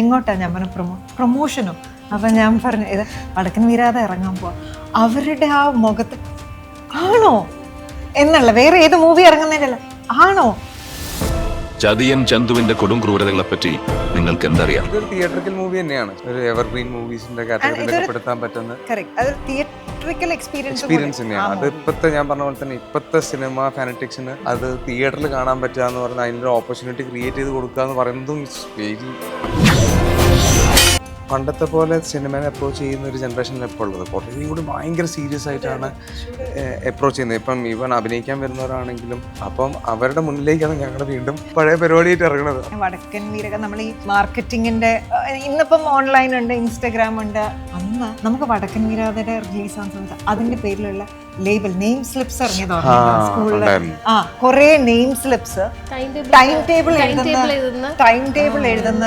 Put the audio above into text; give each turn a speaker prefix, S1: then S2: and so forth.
S1: എങ്ങോട്ടാ ഞാൻ പറഞ്ഞ പ്രൊമോഷനോ? അപ്പൊ ഞാൻ പറഞ്ഞു ഇത് വടക്കൻ വീരാതെ ഇറങ്ങാൻ പോവാ. അവരുടെ ആ മുഖത്ത് ആണോ എന്നുള്ള, വേറെ ഏത് മൂവി ഇറങ്ങുന്നതിനല്ല, ആണോ?
S2: ചതിയൻ ചന്തുവിന്റെ കൊടും ക്രൂരതകളെ പറ്റി നിങ്ങൾക്ക് എന്തറിയാം?
S3: ഇതൊരു തിയേറ്ററിക്കൽ മൂവി തന്നെയാണ്, ഒരു എവർഗ്രീൻ മൂവീസിന്റെ കാറ്റഗറിയിലൊക്കെ പെടുത്താൻ പറ്റുന്ന
S1: തിയേറ്ററിക്കൽ
S3: എക്സ്പീരിയൻസ് തന്നെയാണ്. അത് ഇപ്പോഴത്തെ ഞാൻ പറഞ്ഞ പോലെ തന്നെ ഇപ്പോഴത്തെ സിനിമ ഫാനറ്റിക്സിന് അത് തിയേറ്ററിൽ കാണാൻ പറ്റുക എന്ന് പറഞ്ഞാൽ അതിനൊരു ഓപ്പർച്യൂണിറ്റി ക്രിയേറ്റ് ചെയ്ത് കൊടുക്കുക എന്ന് പറയുന്നതും വെരി. പണ്ടത്തെ പോലെ സിനിമയെ അപ്രോച്ച് ചെയ്യുന്ന ഒരു ജനറേഷനിൽ ഇപ്പോൾ ഉള്ളത് കുറേയും കൂടി ഭയങ്കര സീരിയസ് ആയിട്ടാണ് അപ്രോച്ച് ചെയ്യുന്നത്. ഇപ്പം ഈവൻ അഭിനയിക്കാൻ വരുന്നവരാണെങ്കിലും അപ്പം അവരുടെ മുന്നിലേക്കാണ് ഞങ്ങൾ വീണ്ടും പഴയ പരിപാടിയായിട്ട് ഇറങ്ങുന്നത്.
S1: വടക്കൻ വീരക നമ്മൾ ഈ മാർക്കറ്റിങ്ങിന്റെ ഇന്നിപ്പം ഓൺലൈൻ ഉണ്ട്, ഇൻസ്റ്റഗ്രാം ഉണ്ട്. അന്ന് നമുക്ക് വടക്കൻ വീരാതയുടെ റിലീസ് ആവുന്ന സമയത്ത് അതിന്റെ പേരിലുള്ള ലേബൽ നെയിം സ്ലിപ്സ് ഇറങ്ങിയത് സ്കൂളിൽ. കുറെ നെയിം സ്ലിപ്സ്, ടൈം ടേബിൾ എഴുതുന്ന